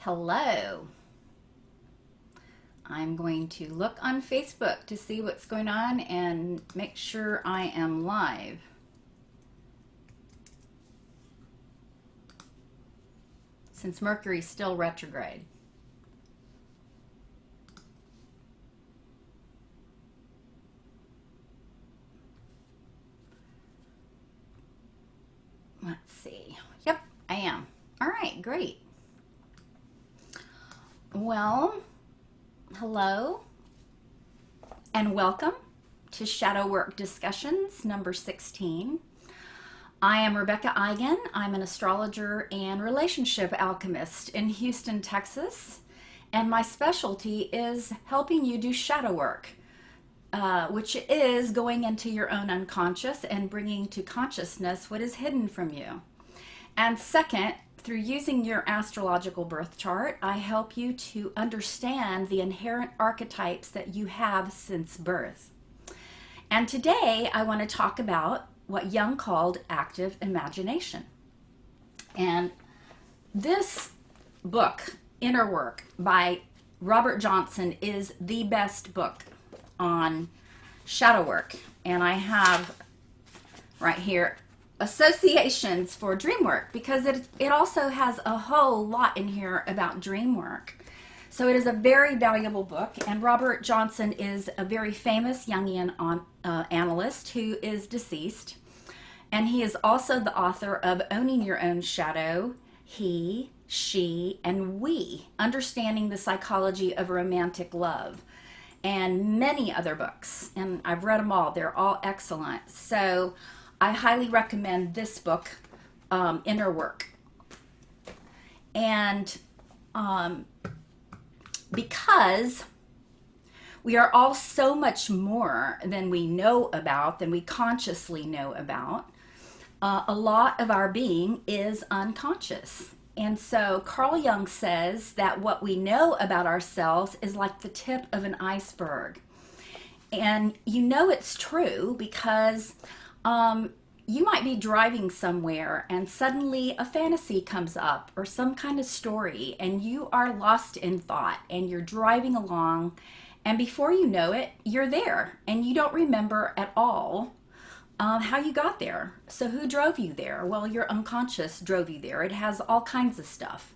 Hello. I'm going to look on Facebook to see what's going on and make sure I am live. Since Mercury's still retrograde. Let's see. Yep, I am. All right, great. Well, hello and welcome to Shadow Work Discussions number 16. I am Rebeca Eigen. I'm an astrologer and relationship alchemist in Houston, Texas, and my specialty is helping you do shadow work, which is going into your own unconscious and bringing to consciousness what is hidden from you. And second, through using your astrological birth chart, I help you to understand the inherent archetypes that you have since birth. And today I want to talk about what Jung called active imagination. And this book, Inner Work by Robert Johnson, is the best book on shadow work. And I have right here associations for dream work, because it also has a whole lot in here about dream work. So it is a very valuable book, and Robert Johnson is a very famous Jungian analyst who is deceased, and he is also the author of Owning Your Own Shadow, He, She, and We, Understanding the Psychology of Romantic Love, and many other books, and I've read them all. They're all excellent. So I highly recommend this book, Inner Work. And because we are all so much more than we know about, than we consciously know about, a lot of our being is unconscious. And so Carl Jung says that what we know about ourselves is like the tip of an iceberg. And you know it's true because you might be driving somewhere and suddenly a fantasy comes up or some kind of story, and you are lost in thought and you're driving along, and before you know it, you're there and you don't remember at all how you got there. So who drove you there? Well, your unconscious drove you there. It has all kinds of stuff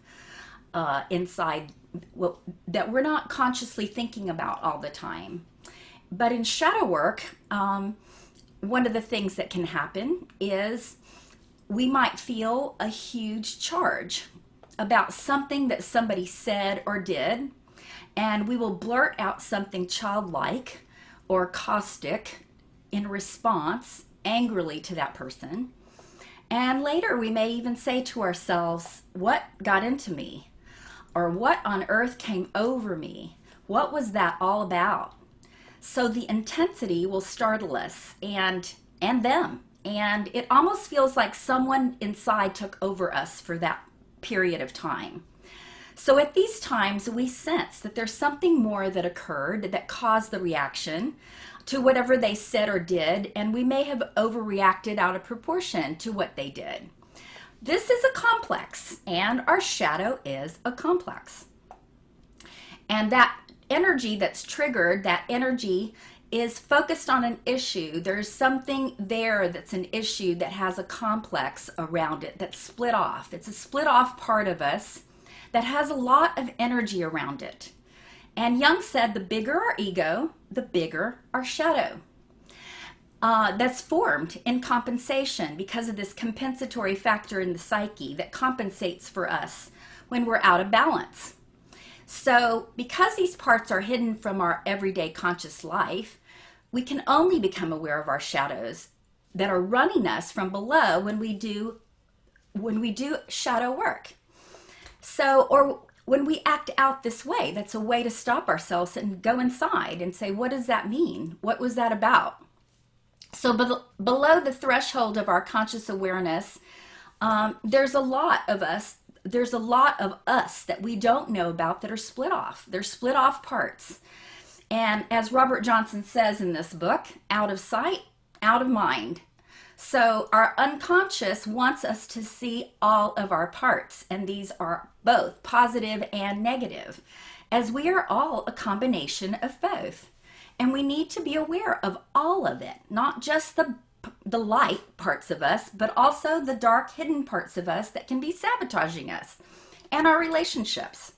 inside that we're not consciously thinking about all the time. But in shadow work, one of the things that can happen is we might feel a huge charge about something that somebody said or did, and we will blurt out something childlike or caustic in response angrily to that person. And later we may even say to ourselves, what got into me? Or what on earth came over me? What was that all about? So the intensity will startle us and them. And it almost feels like someone inside took over us for that period of time. So at these times, we sense that there's something more that occurred that caused the reaction to whatever they said or did, and we may have overreacted out of proportion to what they did. This is a complex, and our shadow is a complex. And that energy that's triggered, that energy is focused on an issue. There's something there that's an issue that has a complex around it that's split off. It's a split off part of us that has a lot of energy around it. And Jung said the bigger our ego, the bigger our shadow. That's formed in compensation because of this compensatory factor in the psyche that compensates for us when we're out of balance. So because these parts are hidden from our everyday conscious life, we can only become aware of our shadows that are running us from below when we do shadow work. So, or when we act out this way, that's a way to stop ourselves and go inside and say, what does that mean? What was that about? So below the threshold of our conscious awareness, there's a lot of us that we don't know about that are split off. They're split off parts. And as Robert Johnson says in this book, out of sight, out of mind. So our unconscious wants us to see all of our parts, and these are both positive and negative, as we are all a combination of both. And we need to be aware of all of it, not just the light parts of us, but also the dark hidden parts of us that can be sabotaging us and our relationships.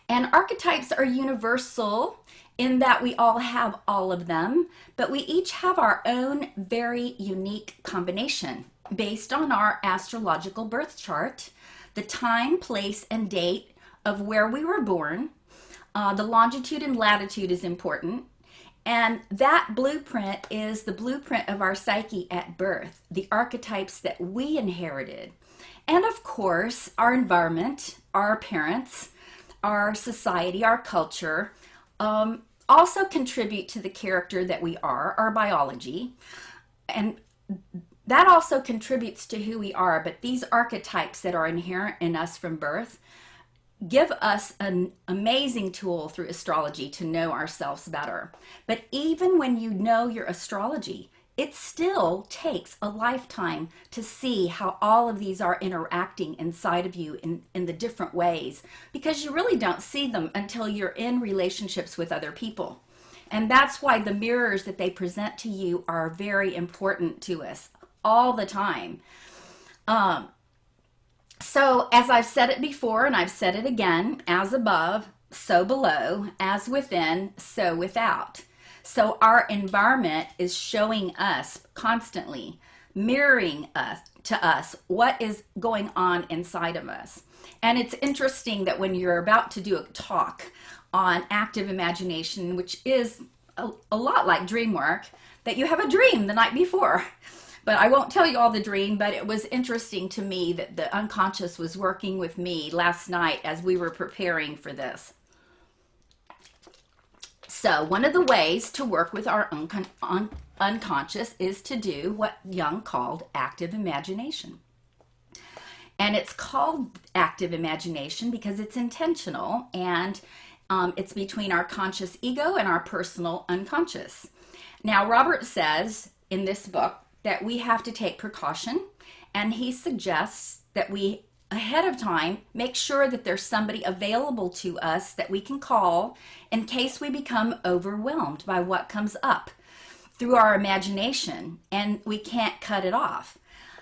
And archetypes are universal in that we all have all of them, but we each have our own very unique combination based on our astrological birth chart, the time, place, and date of where we were born. The longitude and latitude is important. And that blueprint is the blueprint of our psyche at birth, the archetypes that we inherited. And of course, our environment, our parents, our society, our culture, also contribute to the character that we are, our biology. And that also contributes to who we are. But these archetypes that are inherent in us from birth give us an amazing tool through astrology to know ourselves better. But even when you know your astrology, it still takes a lifetime to see how all of these are interacting inside of you in the different ways, because you really don't see them until you're in relationships with other people. And that's why the mirrors that they present to you are very important to us all the time. So as I've said it before, and I've said it again, as above, so below, as within, so without. So our environment is showing us constantly, mirroring us to us what is going on inside of us. And it's interesting that when you're about to do a talk on active imagination, which is a lot like dream work, that you have a dream the night before. But I won't tell you all the dream, but it was interesting to me that the unconscious was working with me last night as we were preparing for this. So one of the ways to work with our unconscious is to do what Jung called active imagination. And it's called active imagination because it's intentional, and it's between our conscious ego and our personal unconscious. Now, Robert says in this book that we have to take precaution, and he suggests that we ahead of time make sure that there's somebody available to us that we can call in case we become overwhelmed by what comes up through our imagination and we can't cut it off.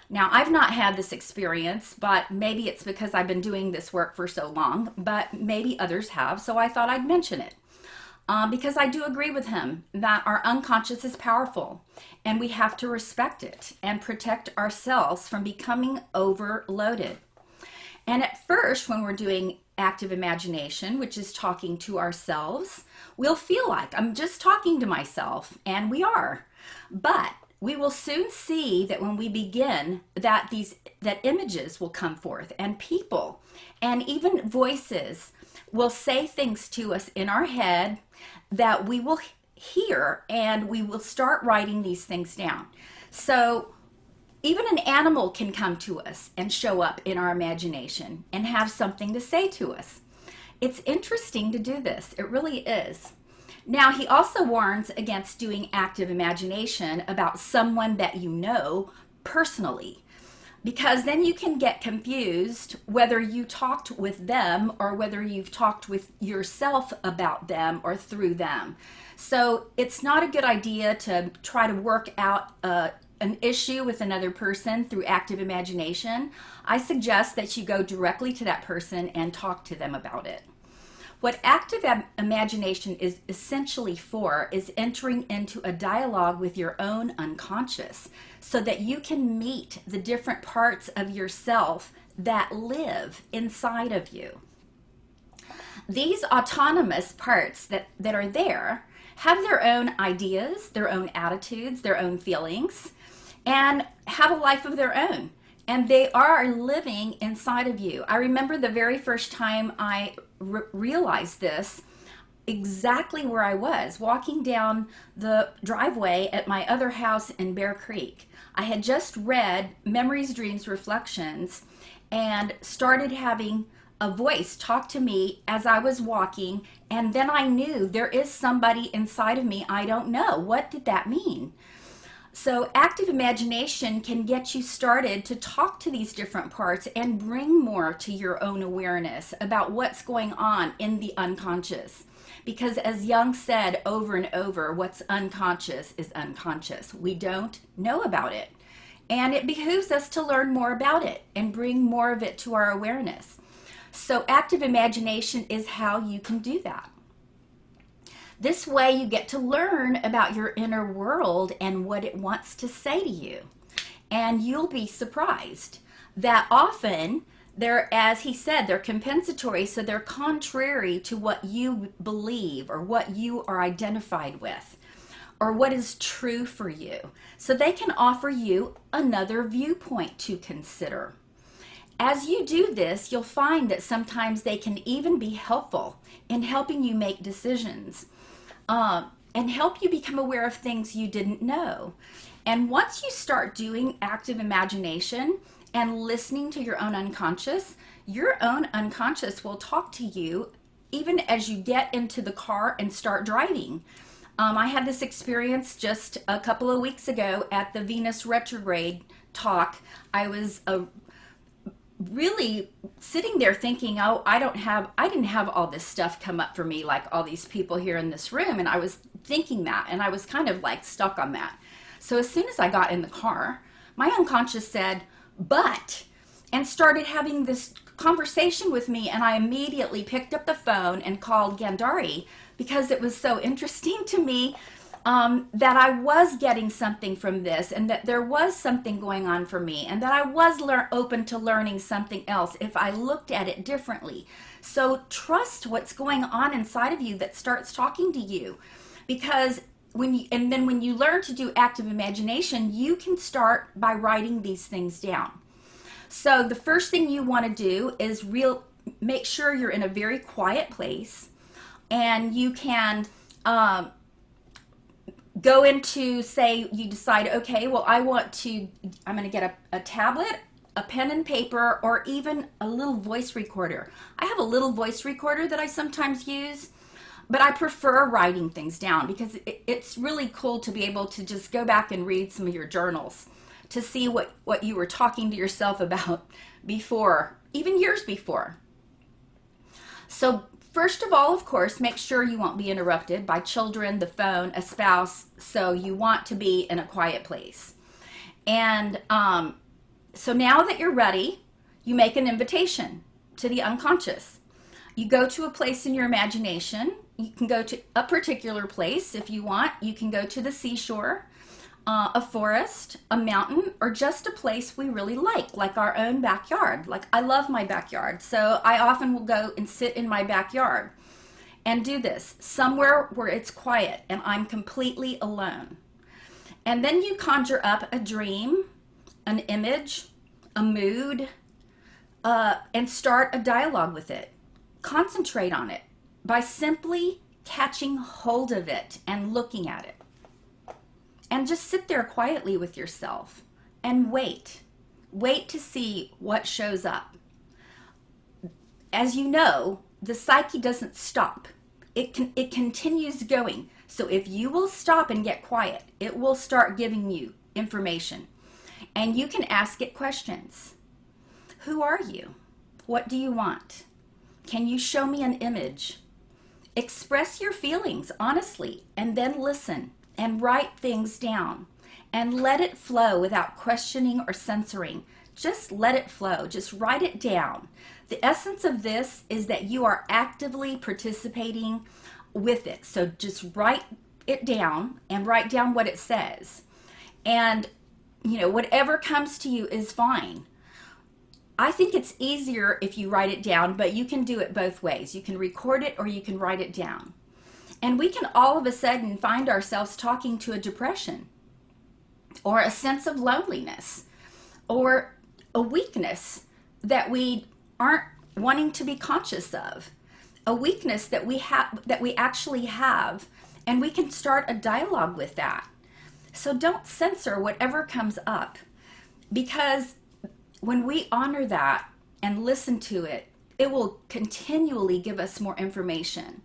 Now, I've not had this experience, but maybe it's because I've been doing this work for so long, but maybe others have, so I thought I'd mention it. Because I do agree with him that our unconscious is powerful and we have to respect it and protect ourselves from becoming overloaded. And at first, when we're doing active imagination, which is talking to ourselves, we'll feel like I'm just talking to myself, and we are. But we will soon see that when we begin, that images will come forth, and people and even voices will say things to us in our head that we will hear, and we will start writing these things down. So even an animal can come to us and show up in our imagination and have something to say to us. It's interesting to do this. It really is. Now, he also warns against doing active imagination about someone that you know personally, because then you can get confused whether you talked with them or whether you've talked with yourself about them or through them. So it's not a good idea to try to work out an issue with another person through active imagination. I suggest that you go directly to that person and talk to them about it. What active imagination is essentially for is entering into a dialogue with your own unconscious so that you can meet the different parts of yourself that live inside of you. These autonomous parts that are there have their own ideas, their own attitudes, their own feelings, and have a life of their own. And they are living inside of you. I remember the very first time I realized this, exactly where I was, walking down the driveway at my other house in Bear Creek. I had just read Memories, Dreams, Reflections and started having a voice talk to me as I was walking, and then I knew there is somebody inside of me I don't know. What did that mean? So active imagination can get you started to talk to these different parts and bring more to your own awareness about what's going on in the unconscious. Because as Jung said over and over, what's unconscious is unconscious. We don't know about it. And it behooves us to learn more about it and bring more of it to our awareness. So active imagination is how you can do that. This way you get to learn about your inner world and what it wants to say to you. And you'll be surprised that often they're, as he said, they're compensatory, so they're contrary to what you believe or what you are identified with or what is true for you. So they can offer you another viewpoint to consider. As you do this, you'll find that sometimes they can even be helpful in helping you make decisions. And help you become aware of things you didn't know. And once you start doing active imagination and listening to your own unconscious will talk to you even as you get into the car and start driving. I had this experience just a couple of weeks ago at the Venus retrograde talk. I was really sitting there thinking, oh, I didn't have all this stuff come up for me like all these people here in this room. And I was thinking that, and I was kind of like stuck on that. So as soon as I got in the car, my unconscious said, but, and started having this conversation with me. And I immediately picked up the phone and called Gandhari because it was so interesting to me that I was getting something from this, and that there was something going on for me, and that I was open to learning something else if I looked at it differently. So trust what's going on inside of you that starts talking to you, because when you learn to do active imagination, you can start by writing these things down. So the first thing you want to do is make sure you're in a very quiet place, and you can go into, say you decide, okay, well, I'm going to get a tablet, a pen and paper, or even a little voice recorder. I have a little voice recorder that I sometimes use, but I prefer writing things down because it's really cool to be able to just go back and read some of your journals to see what you were talking to yourself about before, even years before. So first of all, of course, make sure you won't be interrupted by children, the phone, a spouse. So you want to be in a quiet place. And so now that you're ready, you make an invitation to the unconscious. You go to a place in your imagination. You can go to a particular place if you want. You can go to the seashore, a forest, a mountain, or just a place we really like our own backyard. Like, I love my backyard, so I often will go and sit in my backyard and do this somewhere where it's quiet and I'm completely alone. And then you conjure up a dream, an image, a mood, and start a dialogue with it. Concentrate on it by simply catching hold of it and looking at it. And just sit there quietly with yourself and wait. Wait to see what shows up. As you know, the psyche doesn't stop. It continues going. So if you will stop and get quiet, it will start giving you information. And you can ask it questions. Who are you? What do you want? Can you show me an image? Express your feelings honestly, and then listen and write things down and let it flow without questioning or censoring. Just let it flow. Just write it down. The essence of this is that you are actively participating with it. So just write it down and write down what it says. And, whatever comes to you is fine. I think it's easier if you write it down, but you can do it both ways. You can record it or you can write it down. And we can all of a sudden find ourselves talking to a depression or a sense of loneliness or a weakness that we aren't wanting to be conscious of, a weakness that we actually have, and we can start a dialogue with that. So don't censor whatever comes up, because when we honor that and listen to it, it will continually give us more information.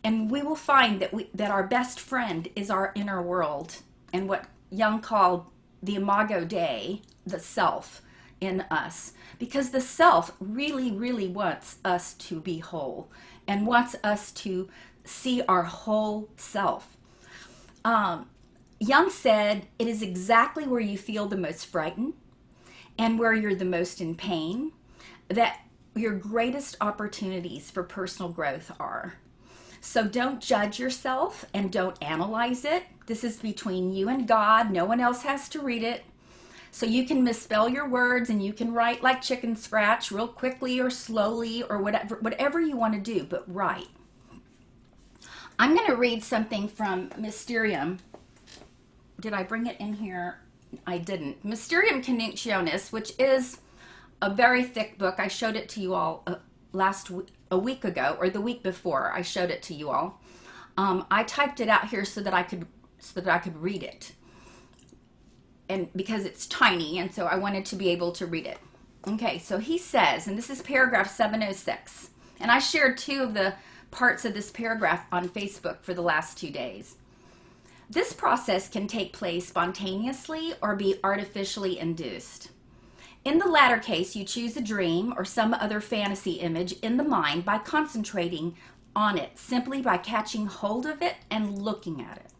And we will find that our best friend is our inner world and what Jung called the imago Dei, the self in us, because the self really, really wants us to be whole and wants us to see our whole self. Jung said it is exactly where you feel the most frightened and where you're the most in pain that your greatest opportunities for personal growth are. So don't judge yourself and don't analyze it. This is between you and God. No one else has to read it. So you can misspell your words and you can write like chicken scratch real quickly or slowly or whatever you want to do, but write. I'm going to read something from Mysterium. Did I bring it in here? I didn't. Mysterium Coniunctionis, which is a very thick book. I showed it to you all a week ago, or the week before. I showed it to you all. I typed it out here so that I could read it, and because it's tiny, and so I wanted to be able to read it. Okay, so he says, and this is paragraph 706, and I shared 2 of the parts of this paragraph on Facebook for the last 2 days. This process can take place spontaneously or be artificially induced. In the latter case, you choose a dream or some other fantasy image in the mind by concentrating on it, simply by catching hold of it and looking at it.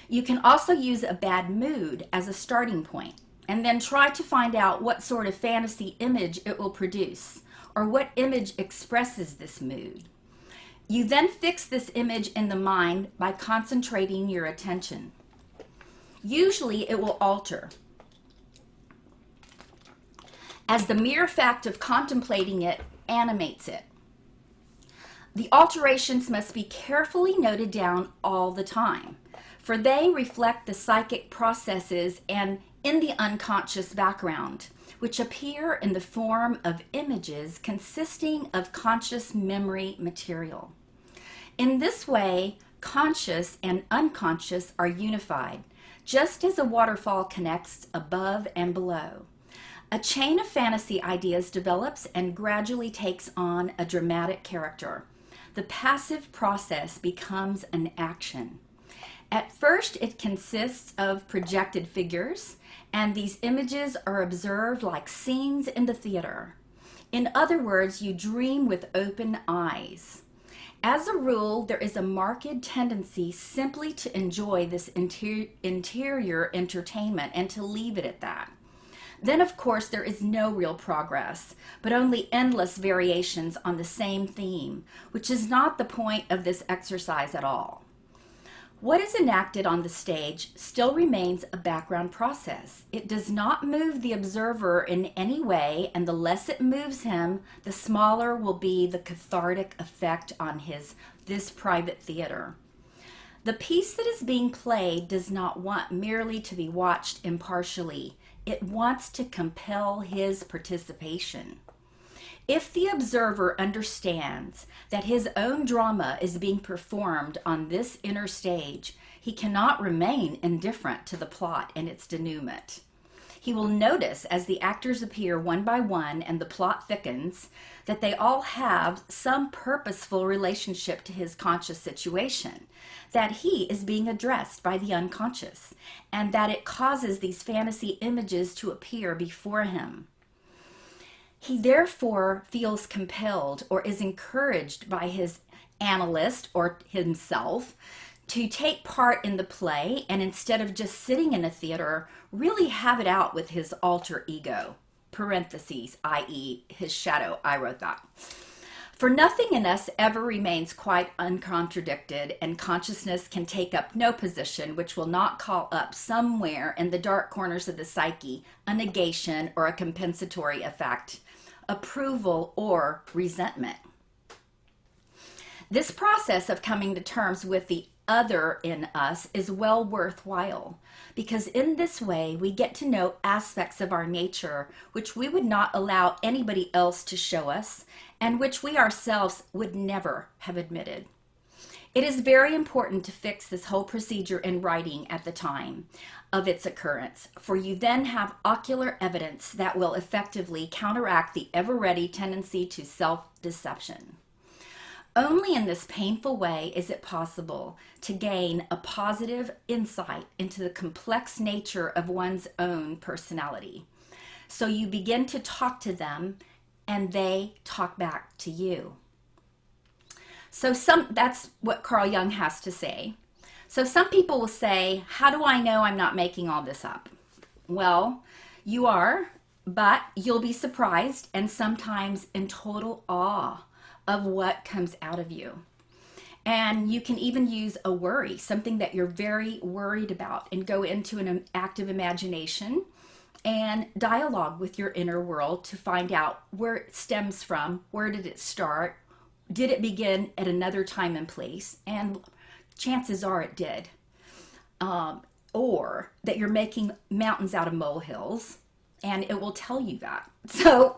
You can also use a bad mood as a starting point, and then try to find out what sort of fantasy image it will produce, or what image expresses this mood. You then fix this image in the mind by concentrating your attention. Usually it will alter, as the mere fact of contemplating it animates it. The alterations must be carefully noted down all the time, for they reflect the psychic processes and in the unconscious background, which appear in the form of images consisting of conscious memory material. In this way, conscious and unconscious are unified, just as a waterfall connects above and below. A chain of fantasy ideas develops and gradually takes on a dramatic character. The passive process becomes an action. At first, it consists of projected figures, and these images are observed like scenes in the theater. In other words, you dream with open eyes. As a rule, there is a marked tendency simply to enjoy this interior entertainment and to leave it at that. Then, of course, there is no real progress, but only endless variations on the same theme, which is not the point of this exercise at all. What is enacted on the stage still remains a background process. It does not move the observer in any way, and the less it moves him, the smaller will be the cathartic effect on this private theater. The piece that is being played does not want merely to be watched impartially. It wants to compel his participation. If the observer understands that his own drama is being performed on this inner stage, he cannot remain indifferent to the plot and its denouement. He will notice as the actors appear one by one and the plot thickens that they all have some purposeful relationship to his conscious situation, that he is being addressed by the unconscious, and that it causes these fantasy images to appear before him. He therefore feels compelled or is encouraged by his analyst or himself to take part in the play, and instead of just sitting in a theater, really have it out with his alter ego, parentheses, i.e. his shadow. I wrote that. For nothing in us ever remains quite uncontradicted, and consciousness can take up no position which will not call up somewhere in the dark corners of the psyche a negation or a compensatory effect, approval or resentment. This process of coming to terms with the other in us is well worthwhile, because in this way we get to know aspects of our nature which we would not allow anybody else to show us, and which we ourselves would never have admitted. It is very important to fix this whole procedure in writing at the time of its occurrence, for you then have ocular evidence that will effectively counteract the ever-ready tendency to self-deception. Only in this painful way is it possible to gain a positive insight into the complex nature of one's own personality. So you begin to talk to them and they talk back to you. So that's what Carl Jung has to say. So some people will say, how do I know I'm not making all this up? Well, you are, but you'll be surprised and sometimes in total awe of what comes out of you. And you can even use a worry, something that you're very worried about, and go into an active imagination and dialogue with your inner world to find out where it stems from, where did it start, did it begin at another time and place, and chances are it did. Or that you're making mountains out of molehills, and it will tell you that. So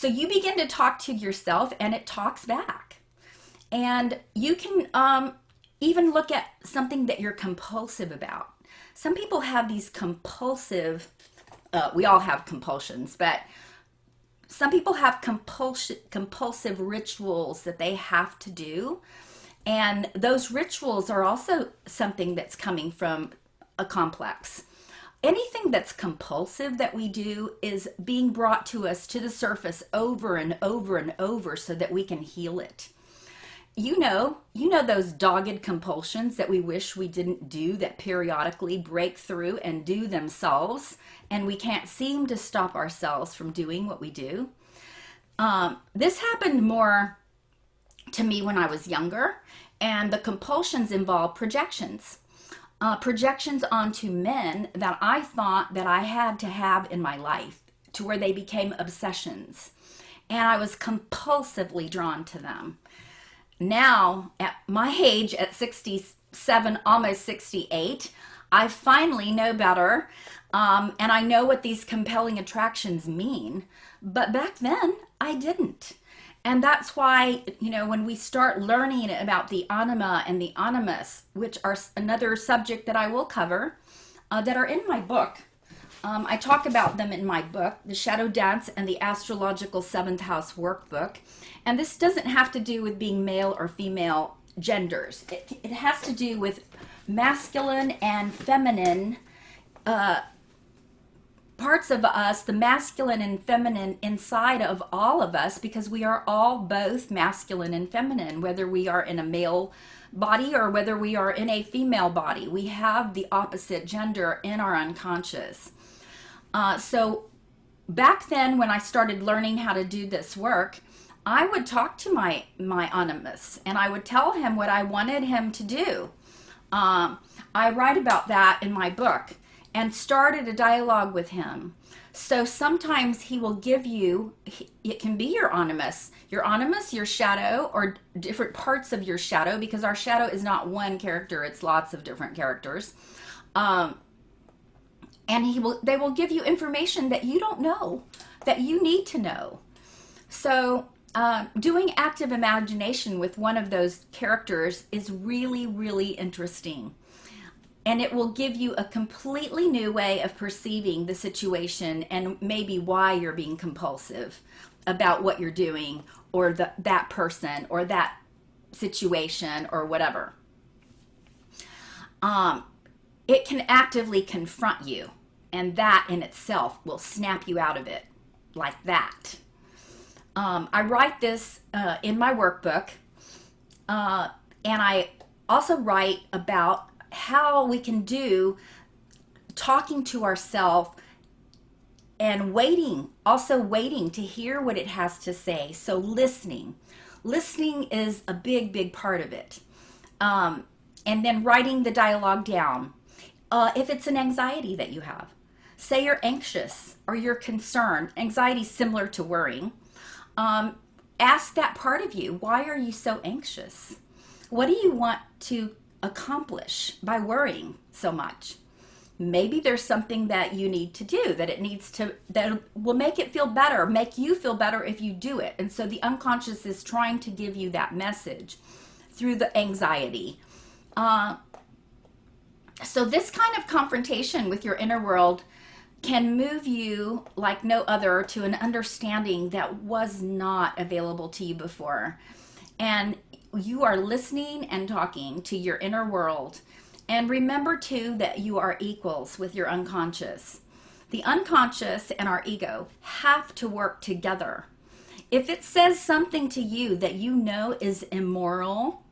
you begin to talk to yourself, and it talks back. And you can even look at something that you're compulsive about. Some people have these compulsive, we all have compulsions, but some people have compulsive rituals that they have to do. And those rituals are also something that's coming from a complex. Anything that's compulsive that we do is being brought to us to the surface over and over and over so that we can heal it. You know those dogged compulsions that we wish we didn't do, that periodically break through and do themselves, and we can't seem to stop ourselves from doing what we do. This happened more to me when I was younger, and the compulsions involve projections. Projections onto men that I thought that I had to have in my life, to where they became obsessions. And I was compulsively drawn to them. Now, at my age, at 67, almost 68, I finally know better, and I know what these compelling attractions mean. But back then, I didn't. And that's why, when we start learning about the anima and the animus, which are another subject that I will cover, that are in my book. I talk about them in my book, The Shadow Dance and the Astrological 7th House Workbook. And this doesn't have to do with being male or female genders. It has to do with masculine and feminine parts of us, the masculine and feminine inside of all of us, because we are all both masculine and feminine, whether we are in a male body or whether we are in a female body. We have the opposite gender in our unconscious. So back then, when I started learning how to do this work, I would talk to my animus, and I would tell him what I wanted him to do. I write about that in my book, and started a dialogue with him. So sometimes he will give you, it can be your animus, your shadow, or different parts of your shadow, because our shadow is not one character, it's lots of different characters. And they will give you information that you don't know, that you need to know. So doing active imagination with one of those characters is really, really interesting. And it will give you a completely new way of perceiving the situation and maybe why you're being compulsive about what you're doing, or that person or that situation or whatever. It can actively confront you, and that in itself will snap you out of it like that. I write this in my workbook, and I also write about how we can do talking to ourselves and waiting to hear what it has to say. So listening is a big, big part of it. And then writing the dialogue down. If it's an anxiety that you have, say you're anxious or you're concerned. Anxiety is similar to worrying. Ask that part of you, why are you so anxious? What do you want to accomplish by worrying so much? Maybe there's something that you need to do, that will make it feel better, make you feel better if you do it. And so the unconscious is trying to give you that message through the anxiety. So this kind of confrontation with your inner world can move you like no other to an understanding that was not available to you before. And you are listening and talking to your inner world. And remember, too, that you are equals with your unconscious. The unconscious and our ego have to work together. If it says something to you that you know is immoral,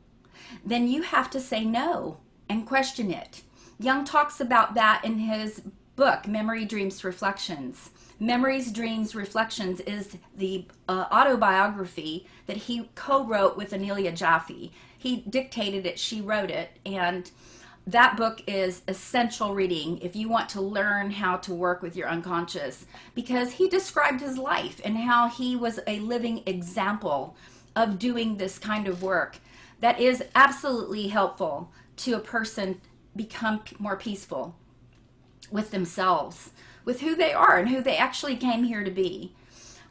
then you have to say no and question it. Jung talks about that in his book, Memory, Dreams, Reflections. Memories, Dreams, Reflections is the autobiography that he co-wrote with Anelia Jaffe. He dictated it, she wrote it, and that book is essential reading if you want to learn how to work with your unconscious, because he described his life and how he was a living example of doing this kind of work that is absolutely helpful to a person become more peaceful with themselves, with who they are and who they actually came here to be.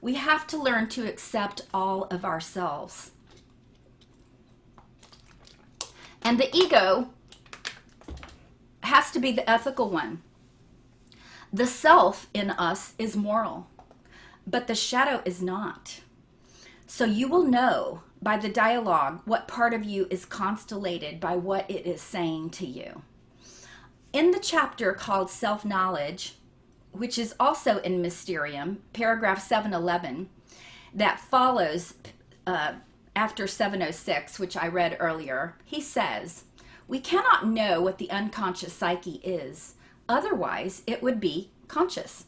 We have to learn to accept all of ourselves. And the ego has to be the ethical one. The self in us is moral, but the shadow is not. So you will know by the dialogue what part of you is constellated by what it is saying to you. In the chapter called Self-Knowledge, which is also in Mysterium, paragraph 711, that follows after 706, which I read earlier, he says, we cannot know what the unconscious psyche is, otherwise it would be conscious.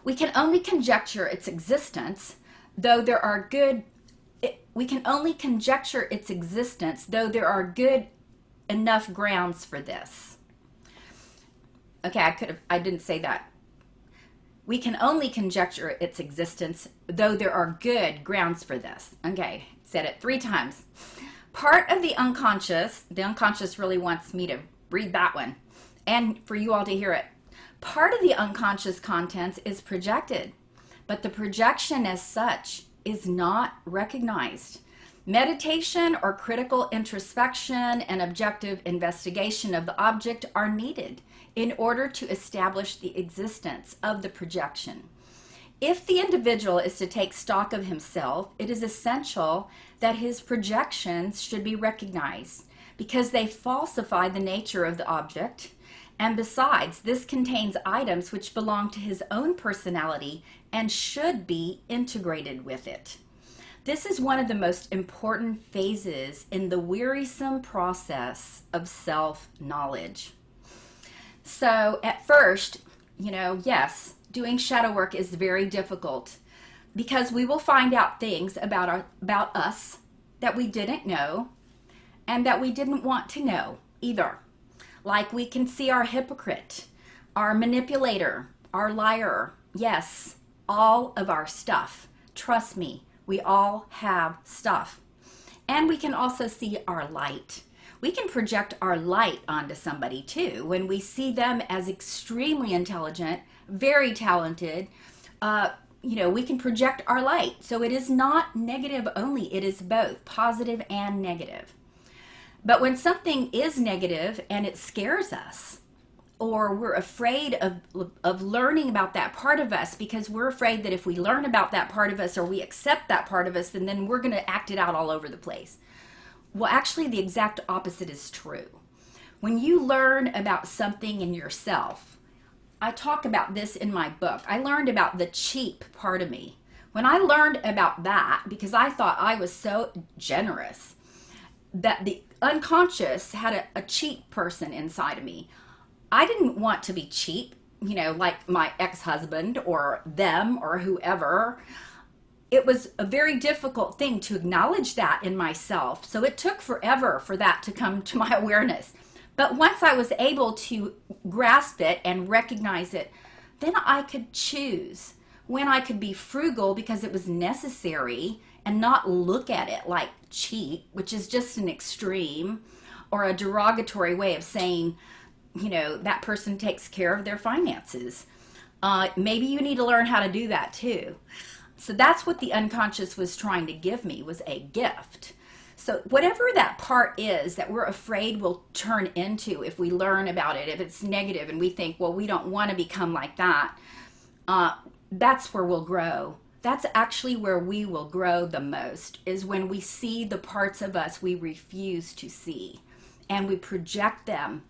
We can only conjecture its existence, though there are good enough grounds for this. Okay, I didn't say that. We can only conjecture its existence, though there are good grounds for this. Okay, said it 3 times. Part of the unconscious really wants me to read that one and for you all to hear it. Part of the unconscious contents is projected, but the projection as such is not recognized. Meditation or critical introspection and objective investigation of the object are needed in order to establish the existence of the projection. If the individual is to take stock of himself, it is essential that his projections should be recognized because they falsify the nature of the object. And besides, this contains items which belong to his own personality and should be integrated with it. This is one of the most important phases in the wearisome process of self-knowledge. So at first, yes, doing shadow work is very difficult because we will find out things about us that we didn't know and that we didn't want to know either. Like we can see our hypocrite, our manipulator, our liar. Yes, all of our stuff. Trust me, we all have stuff. And we can also see our light. We can project our light onto somebody too when we see them as extremely intelligent, very talented. We can project our light. So it is not negative only, it is both positive and negative. But when something is negative and it scares us, or we're afraid of learning about that part of us because we're afraid that if we learn about that part of us or we accept that part of us, then we're going to act it out all over the place. Well, actually, the exact opposite is true. When you learn about something in yourself, I talk about this in my book. I learned about the cheap part of me. When I learned about that, because I thought I was so generous, that the unconscious had a cheap person inside of me. I didn't want to be cheap, like my ex-husband or them or whoever. It was a very difficult thing to acknowledge that in myself. So it took forever for that to come to my awareness. But once I was able to grasp it and recognize it, then I could choose when I could be frugal because it was necessary and not look at it like cheap, which is just an extreme or a derogatory way of saying, that person takes care of their finances. Maybe you need to learn how to do that too. So that's what the unconscious was trying to give me, was a gift. So whatever that part is that we're afraid will turn into if we learn about it, if it's negative and we think, well, we don't want to become like that, that's where we'll grow. that's actually where we will grow the most, is when we see the parts of us we refuse to see and we project them.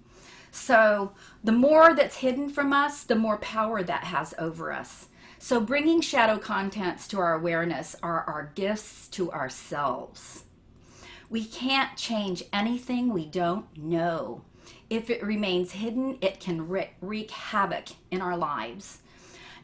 So the more that's hidden from us, the more power that has over us. So bringing shadow contents to our awareness are our gifts to ourselves. We can't change anything we don't know. If it remains hidden, it can wreak havoc in our lives.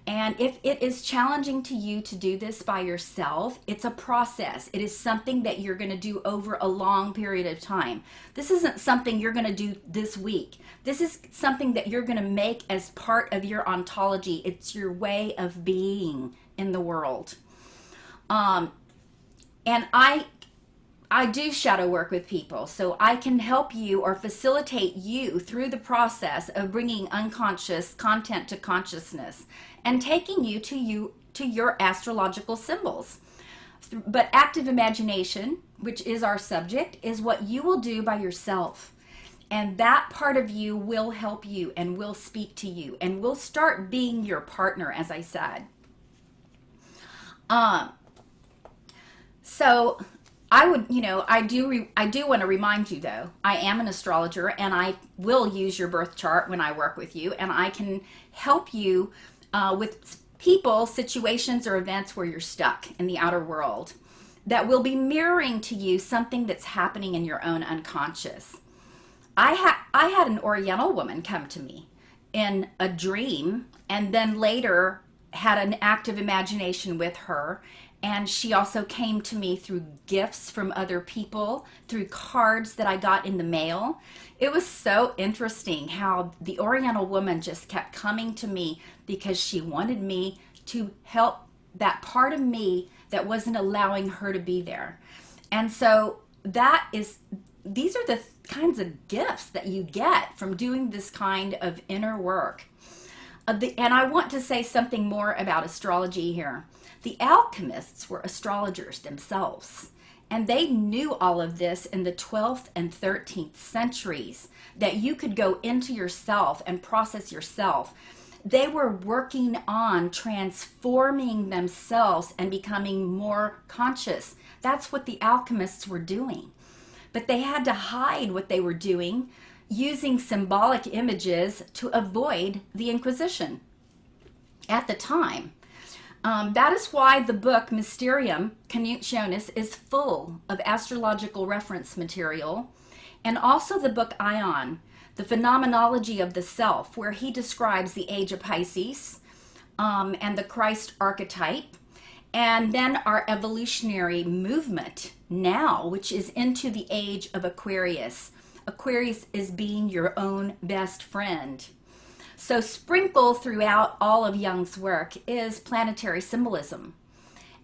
And if it is challenging to you to do this by yourself, it's a process. It is something that you're going to do over a long period of time. This isn't something you're going to do this week. This is something that you're going to make as part of your ontology. It's your way of being in the world. And I do shadow work with people, so I can help you or facilitate you through the process of bringing unconscious content to consciousness and taking you to your astrological symbols. But active imagination, which is our subject, is what you will do by yourself. And that part of you will help you and will speak to you and will start being your partner, as I said. So I would, I do want to remind you, though, I am an astrologer and I will use your birth chart when I work with you, and I can help you with people, situations, or events where you're stuck in the outer world that will be mirroring to you something that's happening in your own unconscious. I had an Oriental woman come to me in a dream, and then later had an active imagination with her. And she also came to me through gifts from other people, through cards that I got in the mail. It was so interesting how the Oriental woman just kept coming to me because she wanted me to help that part of me that wasn't allowing her to be there. And so these are the kinds of gifts that you get from doing this kind of inner work. And I want to say something more about astrology here. The alchemists were astrologers themselves, and they knew all of this in the 12th and 13th centuries, that you could go into yourself and process yourself. They were working on transforming themselves and becoming more conscious. That's what the alchemists were doing. But they had to hide what they were doing using symbolic images to avoid the Inquisition at the time. That is why the book Mysterium Coniunctionis is full of astrological reference material, and also the book Ion, The Phenomenology of the Self, where he describes the age of Pisces and the Christ archetype, and then our evolutionary movement now, which is into the age of Aquarius. Aquarius is being your own best friend. So sprinkled throughout all of Jung's work is planetary symbolism.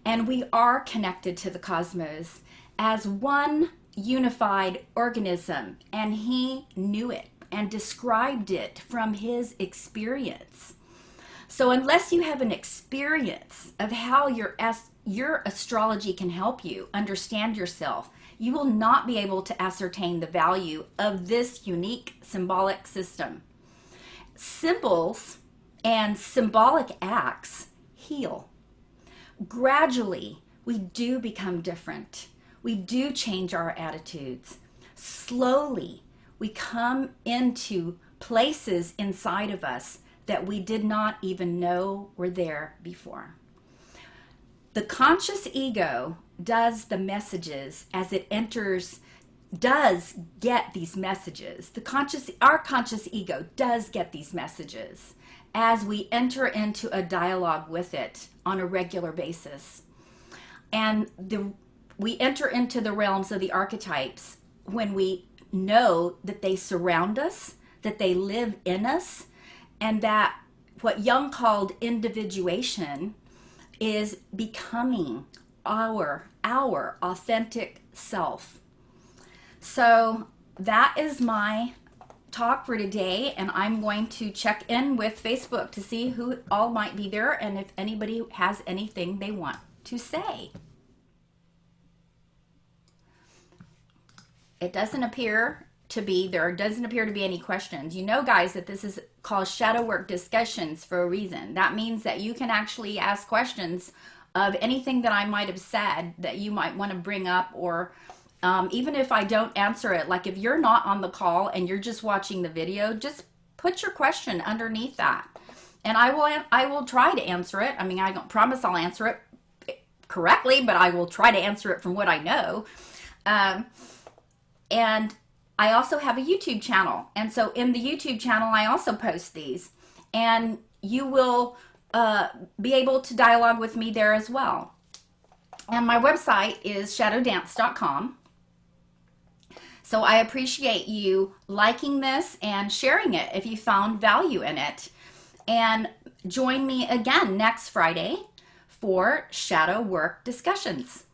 And we are connected to the cosmos as one unified organism. And he knew it and described it from his experience. So unless you have an experience of how your astrology can help you understand yourself, you will not be able to ascertain the value of this unique symbolic system. Symbols and symbolic acts heal. Gradually, we do become different. We do change our attitudes. Slowly, we come into places inside of us that we did not even know were there before. The conscious ego does the messages as it enters, does get these messages. Our conscious ego does get these messages as we enter into a dialogue with it on a regular basis. And we enter into the realms of the archetypes when we know that they surround us, that they live in us, and that what Jung called individuation is becoming our authentic self. So that is my talk for today, and I'm going to check in with Facebook to see who all might be there and if anybody has anything they want to say. There doesn't appear to be any questions. You know, guys, that this is called Shadow Work Discussions for a reason. That means that you can actually ask questions of anything that I might have said that you might want to bring up, or even if I don't answer it, like if you're not on the call and you're just watching the video, just put your question underneath that, and I will try to answer it. I mean, I don't promise I'll answer it correctly, but I will try to answer it from what I know. And I also have a YouTube channel, and so in the YouTube channel I also post these, and you will be able to dialogue with me there as well. And my website is shadowdance.com. So I appreciate you liking this and sharing it if you found value in it. And join me again next Friday for Shadow Work discussions.